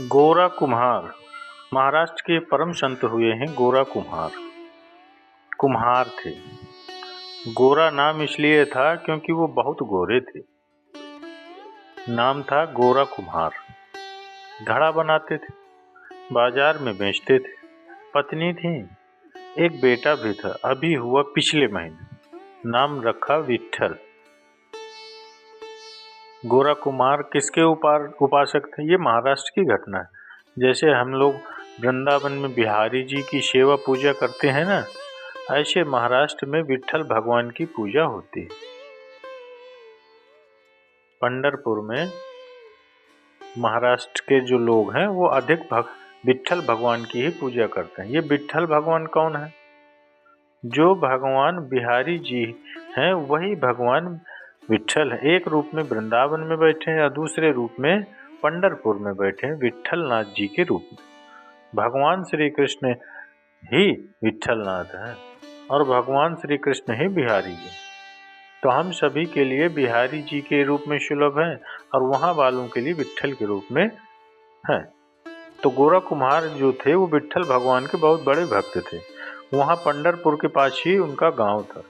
गोरा कुम्हार महाराष्ट्र के परम संत हुए हैं गोरा कुम्हार। कुम्हार थे। गोरा नाम इसलिए था क्योंकि वो बहुत गोरे थे। नाम था गोरा कुम्हार। घड़ा बनाते थे, बाजार में बेचते थे। पत्नी थी, एक बेटा भी था, अभी हुआ पिछले महीने। नाम रखा विट्ठल। गोरा कुम्हार किसके उपासक थे? ये महाराष्ट्र की घटना है। जैसे हम लोग वृंदावन में बिहारी जी की सेवा पूजा करते हैं ना, ऐसे महाराष्ट्र में विट्ठल भगवान की पूजा होती है। पंढरपुर में महाराष्ट्र के जो लोग हैं वो अधिक विट्ठल भगवान की ही पूजा करते हैं। ये विट्ठल भगवान कौन है? जो भगवान बिहारी जी हैं वही भगवान विट्ठल है। एक रूप में वृंदावन में बैठे हैं और दूसरे रूप में पंढरपुर में बैठे हैं विट्ठल नाथ जी के रूप में। भगवान श्री कृष्ण ही विट्ठल नाथ हैं और भगवान श्री कृष्ण ही बिहारी जी। तो हम सभी के लिए बिहारी जी के रूप में सुलभ हैं और वहाँ वालों के लिए विट्ठल के रूप में हैं। तो गोरा कुम्हार जो थे वो विट्ठल भगवान के बहुत बड़े भक्त थे। वहाँ पंढरपुर के पास ही उनका गांव था।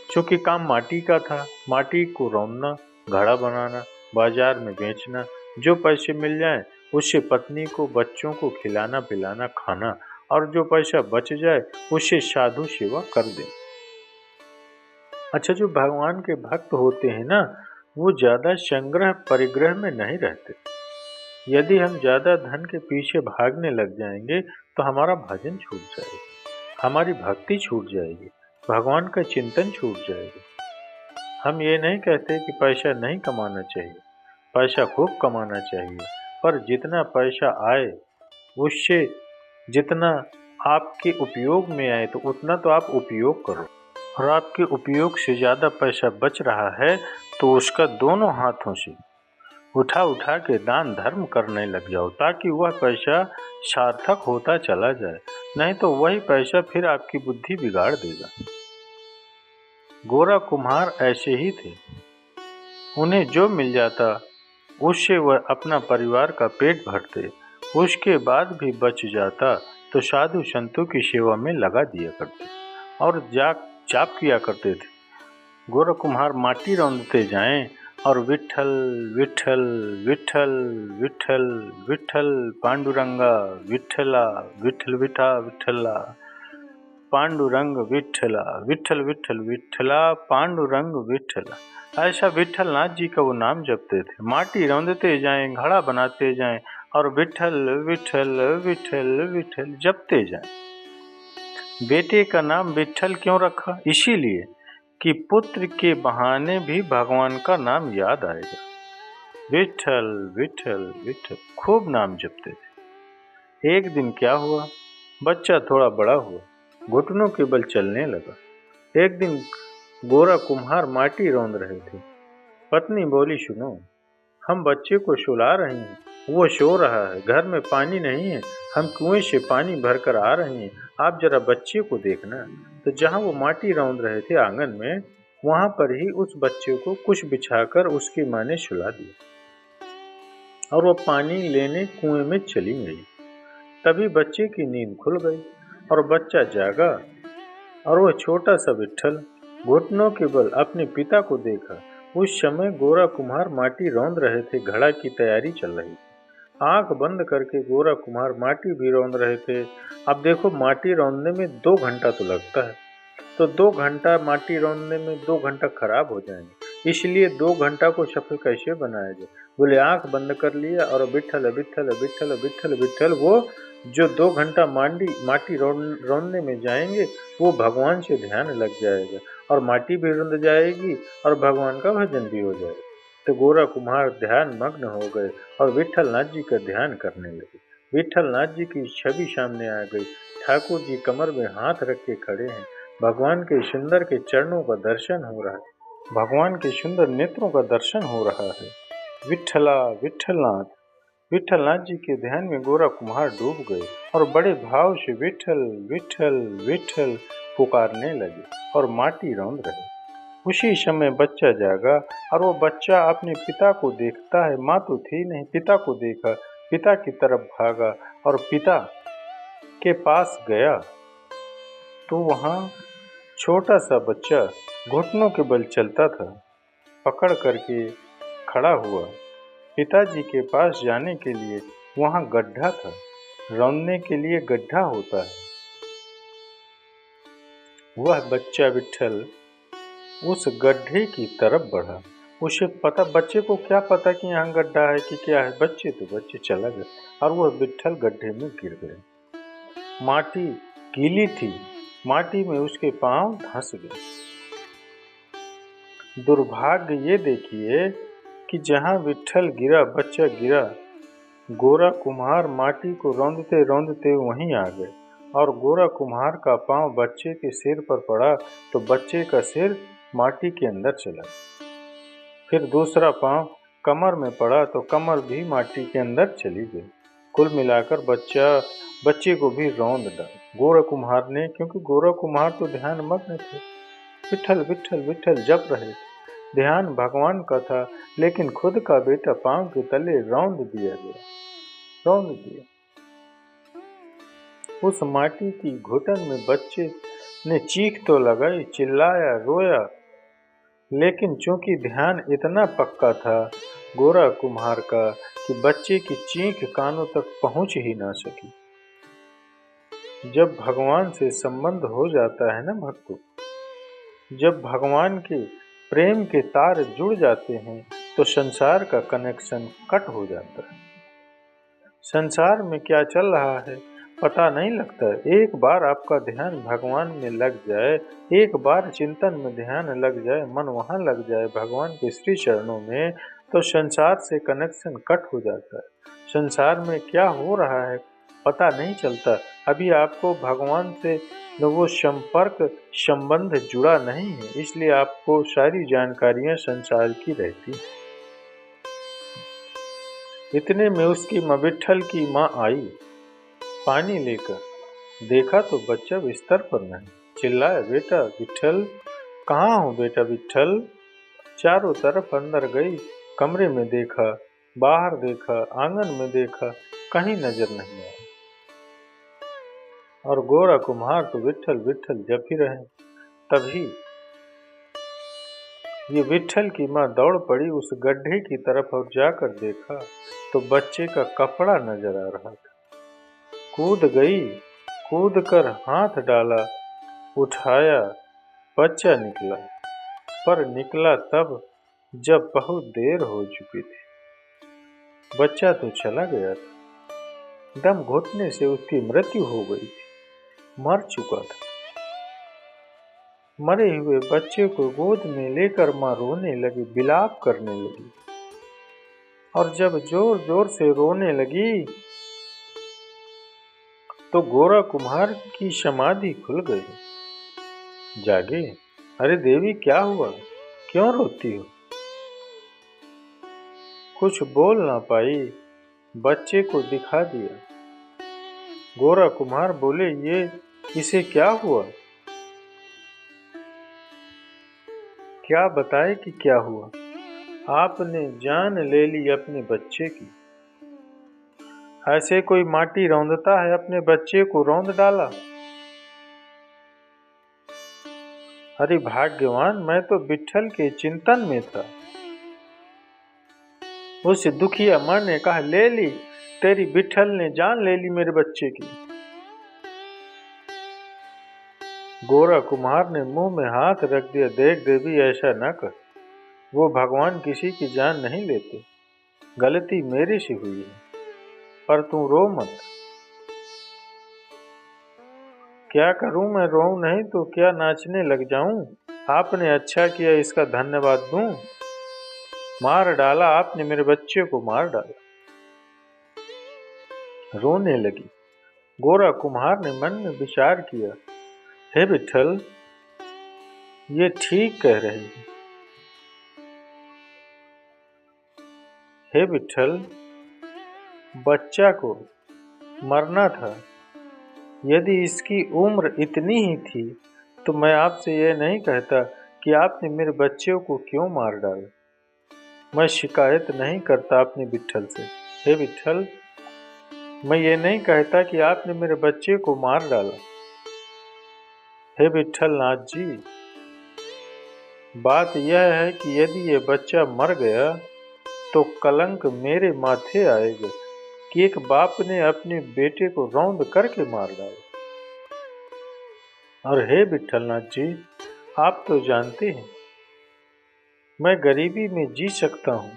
चूँकि काम माटी का था, माटी को रौंदना, घड़ा बनाना, बाजार में बेचना, जो पैसे मिल जाए उससे पत्नी को, बच्चों को खिलाना पिलाना, खाना, और जो पैसा बच जाए उससे साधु सेवा कर दें। अच्छा, जो भगवान के भक्त होते हैं ना, वो ज़्यादा संग्रह परिग्रह में नहीं रहते। यदि हम ज़्यादा धन के पीछे भागने लग जाएंगे तो हमारा भजन छूट जाएगा, हमारी भक्ति छूट जाएगी, भगवान का चिंतन छूट जाएगा। हम ये नहीं कहते कि पैसा नहीं कमाना चाहिए, पैसा खूब कमाना चाहिए, पर जितना पैसा आए उससे जितना आपके उपयोग में आए तो उतना तो आप उपयोग करो। और आपके उपयोग से ज़्यादा पैसा बच रहा है तो उसका दोनों हाथों से उठा उठा के दान धर्म करने लग जाओ, ताकि वह पैसा सार्थक होता चला जाए। नहीं तो वही पैसा फिर आपकी बुद्धि बिगाड़ देगा। गोरा कुम्हार ऐसे ही थे। उन्हें जो मिल जाता उससे वह अपना परिवार का पेट भरते, उसके बाद भी बच जाता तो साधु संतों की सेवा में लगा दिया करते और जाप किया करते थे। गोरा कुम्हार माटी रौंदते जाएं और विट्ठल विट्ठल विट्ठल विट्ठल विट्ठल पांडुरंगा विट्ठला, विट्ठल विठा विट्ठला, पांडुरंग विट्ठला, विट्ठल विट्ठल विट्ठला, पांडुरंग विट्ठला, ऐसा विट्ठल नाथ जी का वो नाम जपते थे। माटी रौंदते जाएं, घड़ा बनाते जाएं और विट्ठल विट्ठल विट्ठल विट्ठल जपते जाएं। बेटे का नाम विट्ठल क्यों रखा? इसीलिए कि पुत्र के बहाने भी भगवान का नाम याद आएगा। विट्ठल विट्ठल विट्ठल खूब नाम जपते थे। एक दिन क्या हुआ, बच्चा थोड़ा बड़ा हुआ, घुटनों के बल चलने लगा। एक दिन गोरा कुम्हार माटी रौंद रहे थे। पत्नी बोली, सुनो, हम बच्चे को सुला रहे हैं, वो सो रहा है, घर में पानी नहीं है, हम कुएं से पानी भरकर आ रहे हैं, आप जरा बच्चे को देखना। तो जहाँ वो माटी रौंद रहे थे आंगन में, वहाँ पर ही उस बच्चे को कुछ बिछाकर उसकी माँ ने सुला दिया और वो पानी लेने कुएं में चली गई। तभी बच्चे की नींद खुल गई और बच्चा जागा और वह छोटा सा विट्ठल घुटनों के बल अपने पिता को देखा। उस समय गोरा कुम्हार माटी रौंद रहे थे, घड़ा की तैयारी चल रही थी। आंख बंद करके गोरा कुम्हार माटी भी रौंद रहे थे। अब देखो, माटी रौंदने में 2 घंटा तो लगता है, तो 2 घंटा माटी रौंदने में 2 घंटा खराब हो जाएंगे, इसलिए 2 घंटा को सफल कैसे बनाया जाए? बोले, आंख बंद कर लिया और विट्ठल विट्ठल विट्ठल विट्ठल विट्ठल, वो जो 2 घंटा माटी रौंदने में जाएंगे वो भगवान से ध्यान लग जाएगा और माटी भी रुंध जाएगी और भगवान का भजन भी हो जाएगा। तो गोरा कुम्हार ध्यान मग्न हो गए और विट्ठल नाथ जी का ध्यान करने लगे। विट्ठल नाथ जी की छवि सामने आ गई। ठाकुर जी कमर में हाथ रख के खड़े हैं। भगवान के सुंदर के चरणों का दर्शन हो रहा है, भगवान के सुंदर नेत्रों का दर्शन हो रहा है। विट्ठला विट्ठलनाथ, विट्ठलनाथ जी के ध्यान में गोरा कुम्हार डूब गए और बड़े भाव से विट्ठल विट्ठल विट्ठल पुकारने लगे और माटी रौंद रहे। उसी समय बच्चा जागा और वो बच्चा अपने पिता को देखता है। माँ तो थी नहीं, पिता को देखा, पिता की तरफ भागा और पिता के पास गया तो वहाँ छोटा सा बच्चा घुटनों के बल चलता था, पकड़ करके खड़ा हुआ। पिताजी के पास जाने के लिए वहाँ गड्ढा था, रौंदने के लिए गड्ढा होता है। वह बच्चा विट्ठल उस गड्ढे की तरफ बढ़ा। उसे पता, बच्चे को क्या पता कि यहाँ गड्ढा है कि क्या है। बच्चे चला गया और वह विट्ठल गड्ढे में गिर गए। माटी गीली थी, माटी में उसके पांव धंस गए। दुर्भाग्य ये देखिए कि जहाँ विट्ठल गिरा, बच्चा गिरा, गोरा कुम्हार माटी को रौंदते रौंदते वहीं आ गए और गोरा कुम्हार का पांव बच्चे के सिर पर पड़ा तो बच्चे का सिर माटी के अंदर चला। फिर दूसरा पांव कमर में पड़ा तो कमर भी माटी के अंदर चली गई। कुल मिलाकर बच्चे को भी रौंद डाला गोरा कुम्हार ने, क्योंकि गोरा कुम्हार तो ध्यान मग्न थे, विट्ठल विट्ठल विट्ठल जप रहे थे। ध्यान भगवान का था, लेकिन खुद का बेटा पांव के तले रौंद दिया गया, रौंद दिया। उस माटी की घुटन में बच्चे ने चीख तो लगाई, चिल्लाया, रोया, लेकिन चूंकि ध्यान इतना पक्का था गोरा कुम्हार का कि बच्चे की चीख कानों तक पहुंच ही ना सकी। जब भगवान से संबंध हो जाता है ना भक्तों, जब भगवान के प्रेम के तार जुड़ जाते हैं तो संसार का कनेक्शन कट हो जाता है। संसार में क्या चल रहा है पता नहीं लगता। एक बार आपका ध्यान भगवान में लग जाए, एक बार चिंतन में ध्यान लग जाए, मन वहाँ लग जाए भगवान के श्री चरणों में, तो संसार से कनेक्शन कट हो जाता है। संसार में क्या हो रहा है पता नहीं चलता। अभी आपको भगवान से वो संपर्क संबंध जुड़ा नहीं है, इसलिए आपको सारी जानकारियां संसार की रहती। इतने में उसकी विट्ठल की माँ आई पानी लेकर। देखा तो बच्चा बिस्तर पर नहीं, चिल्लाया, बेटा विट्ठल, कहाँ हो बेटा विट्ठल। चारों तरफ अंदर गई, कमरे में देखा, बाहर देखा, आंगन में देखा, कहीं नजर नहीं आया। और गोरा कुम्हार तो विट्ठल विट्ठल जप ही रहे। तभी ये विट्ठल की माँ दौड़ पड़ी उस गड्ढे की तरफ और जाकर देखा तो बच्चे का कपड़ा नजर आ रहा था। कूद गई, कूद कर हाथ डाला, उठाया, बच्चा निकला। पर निकला तब जब बहुत देर हो चुकी थी। बच्चा तो चला गया था, दम घुटने से उसकी मृत्यु हो गई थी, मर चुका था। मरे हुए बच्चे को गोद में लेकर माँ रोने लगी, विलाप करने लगी। और जब जोर जोर से रोने लगी तो गोरा कुम्हार की समाधि खुल गई। जागे, अरे देवी क्या हुआ, क्यों रोती हो। कुछ बोल ना पाई, बच्चे को दिखा दिया। गोरा कुम्हार बोले, ये इसे क्या हुआ, क्या बताए कि क्या हुआ। आपने जान ले ली अपने बच्चे की। ऐसे कोई माटी रौंदता है, अपने बच्चे को रौंद डाला। अरे भाग्यवान, मैं तो विट्ठल के चिंतन में था। उस दुखिया माँ ने कहा, ले ली, तेरी विट्ठल ने जान ले ली मेरे बच्चे की। गोरा कुम्हार ने मुंह में हाथ रख दिया, देख देवी ऐसा न कर, वो भगवान किसी की जान नहीं लेते, गलती मेरी से हुई है, पर तू रो मत। क्या करूं मैं, रोऊं नहीं तो क्या नाचने लग जाऊं। आपने अच्छा किया, इसका धन्यवाद दूं। मार डाला आपने, मेरे बच्चे को मार डाला। रोने लगी। गोरा कुम्हार ने मन में विचार किया, हे विट्ठल, ये ठीक कह रही है। हे विट्ठल, बच्चा को मरना था, यदि इसकी उम्र इतनी ही थी तो मैं आपसे ये नहीं कहता कि आपने मेरे बच्चे को क्यों मार डाला। मैं शिकायत नहीं करता अपने विट्ठल से। हे विट्ठल, मैं ये नहीं कहता कि आपने मेरे बच्चे को मार डाला। हे विट्ठल नाथ जी, बात यह है कि यदि ये बच्चा मर गया तो कलंक मेरे माथे आएगा कि एक बाप ने अपने बेटे को रौंद करके मार डाला। और हे विट्ठलनाथ जी, आप तो जानते हैं मैं गरीबी में जी सकता हूँ,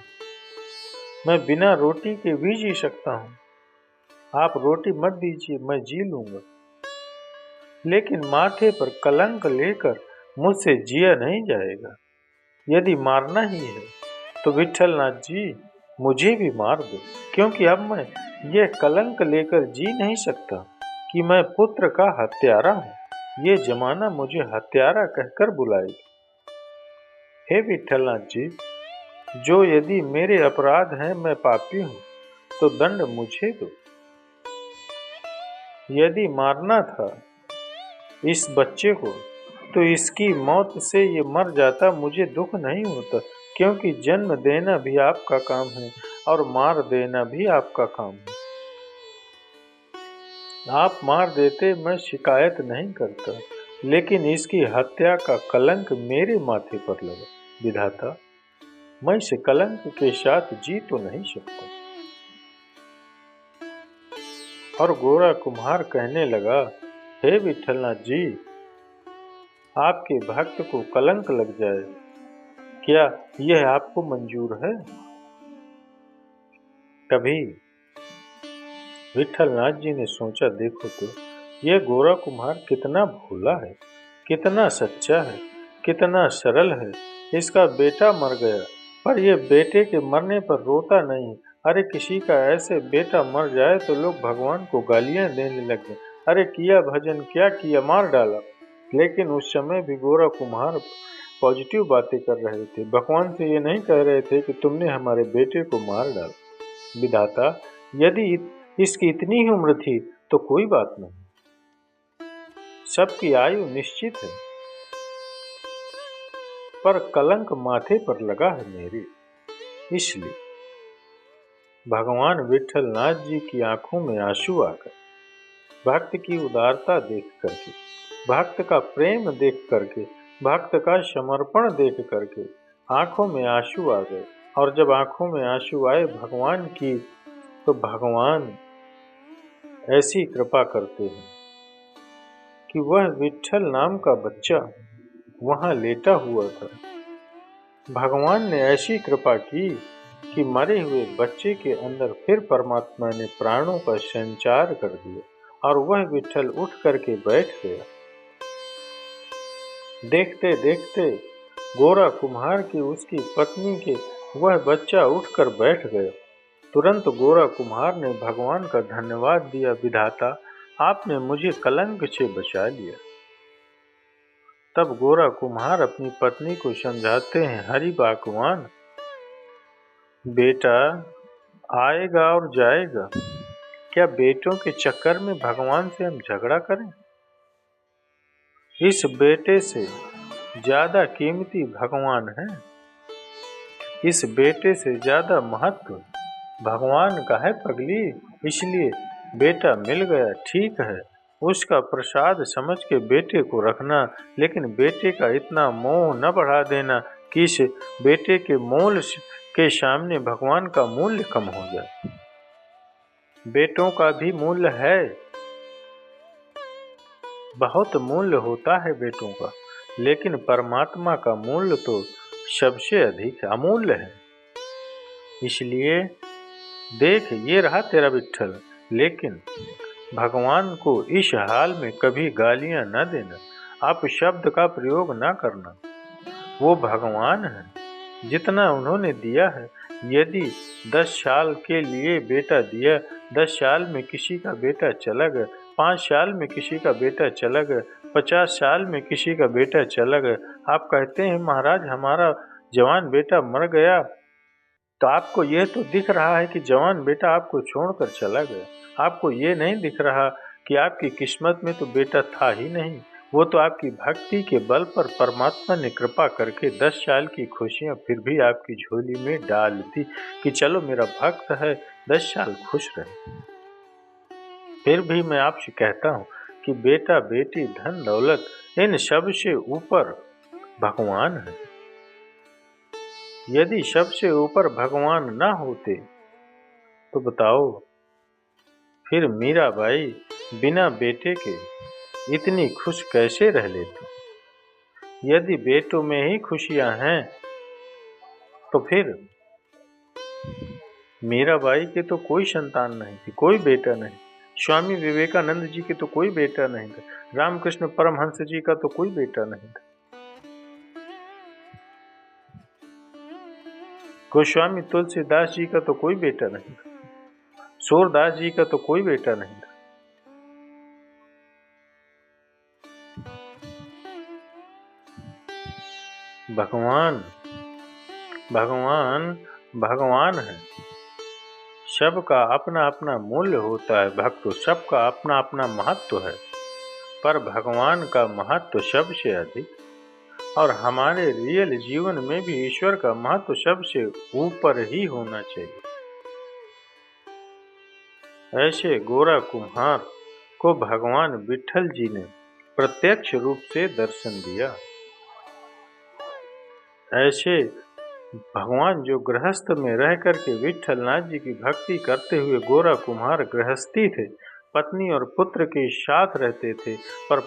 मैं बिना रोटी के भी जी सकता हूँ। आप रोटी मत दीजिए, मैं जी लूंगा, लेकिन माथे पर कलंक लेकर मुझसे जिया नहीं जाएगा। यदि मारना ही है तो विट्ठलनाथ जी मुझे भी मार दो, क्योंकि अब मैं ये कलंक लेकर जी नहीं सकता कि मैं पुत्र का हत्यारा हूँ। ये जमाना मुझे हत्यारा कहकर बुलाएगा। हे विट्ठलनाथ जी, जो यदि मेरे अपराध हैं, मैं पापी हूँ, तो दंड मुझे दो। यदि मारना था इस बच्चे को तो इसकी मौत से ये मर जाता, मुझे दुख नहीं होता, क्योंकि जन्म देना भी आपका काम है और मार देना भी आपका काम है। आप मार देते, मैं शिकायत नहीं करता, लेकिन इसकी हत्या का कलंक मेरे माथे पर लगा। विधाता, मैं इस कलंक के साथ जी तो नहीं सकता। और गोरा कुम्हार कहने लगा, हे विट्ठलनाथ जी, आपके भक्त को कलंक लग जाए, क्या यह आपको मंजूर है? कभी विट्ठलनाथ जी ने सोचा, देखो तो यह गोरा कुम्हार कितना भोला है, कितना सच्चा है, कितना सरल है। इसका बेटा मर गया, पर यह बेटे के मरने पर रोता नहीं। अरे किसी का ऐसे बेटा मर जाए तो लोग भगवान को गालियां देने लगे। अरे किया भजन, क्या किया, मार डाला। लेकिन उस समय भी गोरा कुम्हार पॉजिटिव बातें कर रहे थे। भगवान से ये नहीं कह रहे थे कि तुमने हमारे बेटे को मार डाला। विधाता, यदि इसकी इतनी ही उम्र थी तो कोई बात नहीं, सबकी आयु निश्चित है, पर कलंक माथे पर लगा है मेरे। इसलिए भगवान विट्ठलनाथ जी की आंखों में आंसू आकर, भक्त की उदारता देख करके, भक्त का प्रेम देख करके, भक्त का समर्पण देख करके आंखों में आंसू आ गए। और जब आंखों में आंसू आए भगवान की, तो भगवान ऐसी कृपा करते हैं कि वह विट्ठल नाम का बच्चा वहां लेटा हुआ था। भगवान ने ऐसी कृपा की कि मरे हुए बच्चे के अंदर फिर परमात्मा ने प्राणों का संचार कर दिया और वह विट्ठल उठ करके बैठ गया। देखते देखते गोरा कुम्हार की, उसकी पत्नी के वह बच्चा उठकर बैठ गया। तुरंत गोरा कुम्हार ने भगवान का धन्यवाद दिया, विधाता आपने मुझे कलंक से बचा लिया। तब गोरा कुम्हार अपनी पत्नी को समझाते हैं, हरि भगवान, बेटा आएगा और जाएगा, क्या बेटों के चक्कर में भगवान से हम झगड़ा करें? इस बेटे से ज्यादा कीमती भगवान है, इस बेटे से ज्यादा महत्व भगवान का है पगली। इसलिए बेटा मिल गया, ठीक है, उसका प्रसाद समझ के बेटे को रखना, लेकिन बेटे का इतना मोह न बढ़ा देना कि इस बेटे के मोल के सामने भगवान का मूल्य कम हो जाए। बेटों का भी मूल्य है, बहुत मूल्य होता है बेटों का, लेकिन परमात्मा का मूल्य तो सबसे अधिक अमूल्य है। इसलिए देख, ये रहा तेरा विट्ठल, लेकिन भगवान को इस हाल में कभी गालियां न देना, आप शब्द का प्रयोग न करना। वो भगवान है, जितना उन्होंने दिया है। यदि 10 साल के लिए बेटा दिया, 10 साल में किसी का बेटा चला गया, 5 साल में किसी का बेटा चला गया, 50 साल में किसी का बेटा चला गया, आप कहते हैं महाराज हमारा जवान बेटा मर गया, तो आपको ये तो दिख रहा है कि जवान बेटा आपको छोड़कर चला गया। आपको ये नहीं दिख रहा कि आपकी किस्मत में तो बेटा था ही नहीं, वो तो आपकी भक्ति के बल पर परमात्मा ने कृपा करके 10 साल की खुशियां फिर भी आपकी झोली में डाल दी कि चलो मेरा भक्त है, 10 साल खुश रहे। फिर भी मैं आपसे कहता हूँ कि बेटा बेटी धन दौलत इन सब से ऊपर भगवान है। यदि सबसे ऊपर भगवान ना होते तो बताओ फिर मीराबाई बिना बेटे के इतनी खुश कैसे रह लेती? यदि बेटों में ही खुशियां हैं तो फिर मीराबाई के तो कोई संतान नहीं थी, कोई बेटा नहीं। स्वामी विवेकानंद जी के तो कोई बेटा नहीं था। रामकृष्ण परमहंस जी का तो कोई बेटा नहीं था। गोस्वामी तुलसीदास जी का तो कोई बेटा नहीं था। सूरदास जी का तो कोई बेटा नहीं था। भगवान भगवान भगवान है। सबका अपना अपना मूल्य होता है भक्तों, सबका अपना अपना महत्व है, पर भगवान का महत्व सबसे अधिक। और हमारे रियल जीवन में भी ईश्वर का महत्व सबसे ऊपर ही होना चाहिए। ऐसे गोरा कुम्हार को भगवान विट्ठल जी ने प्रत्यक्ष रूप से दर्शन दिया। ऐसे भगवान जो गृहस्थ में रह करके विट्ठल नाथ जी की भक्ति करते हुए गोरा कुम्हार गृहस्थी थे, पत्नी और पुत्र के साथ रहते थे, पर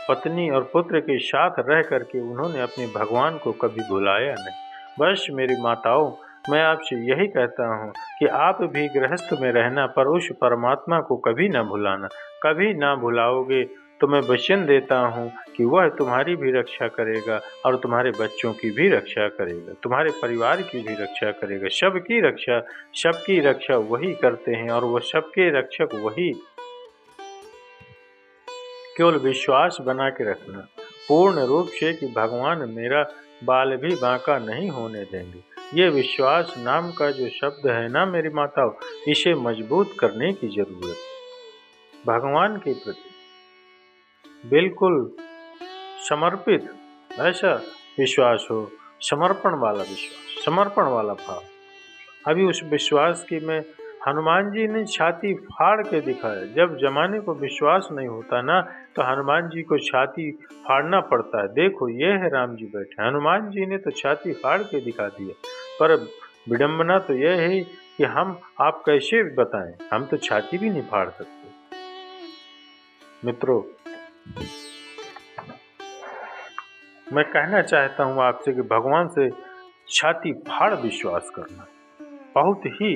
पत्नी और पुत्र के साथ रह करके उन्होंने अपने भगवान को कभी भुलाया नहीं। बस मेरी माताओं, मैं आपसे यही कहता हूँ कि आप भी गृहस्थ में रहना, पर उस परमात्मा को कभी ना भुलाना। कभी ना भुलाओगे तो मैं वचन देता हूँ कि वह तुम्हारी भी रक्षा करेगा और तुम्हारे बच्चों की भी रक्षा करेगा, तुम्हारे परिवार की भी रक्षा करेगा। सबकी रक्षा वही करते हैं और वह सबके रक्षक वही। केवल विश्वास बना के रखना पूर्ण रूप से कि भगवान मेरा बाल भी बांका नहीं होने देंगे। ये विश्वास नाम का जो शब्द है ना मेरी माताओं, इसे मजबूत करने की जरूरत है। भगवान के प्रति बिल्कुल समर्पित ऐसा विश्वास हो, समर्पण वाला विश्वास, समर्पण वाला भाव। अभी उस विश्वास की मैं हनुमान जी ने छाती फाड़ के दिखाया। जब जमाने को विश्वास नहीं होता ना तो हनुमान जी को छाती फाड़ना पड़ता है। देखो ये है राम जी बैठे, हनुमान जी ने तो छाती फाड़ के दिखा दिया। पर विडंबना तो यह है कि हम आप कैसे बताएं, हम तो छाती भी नहीं फाड़ सकते। मित्रों, मैं कहना चाहता हूँ आपसे कि भगवान से छाती फाड़ विश्वास करना बहुत ही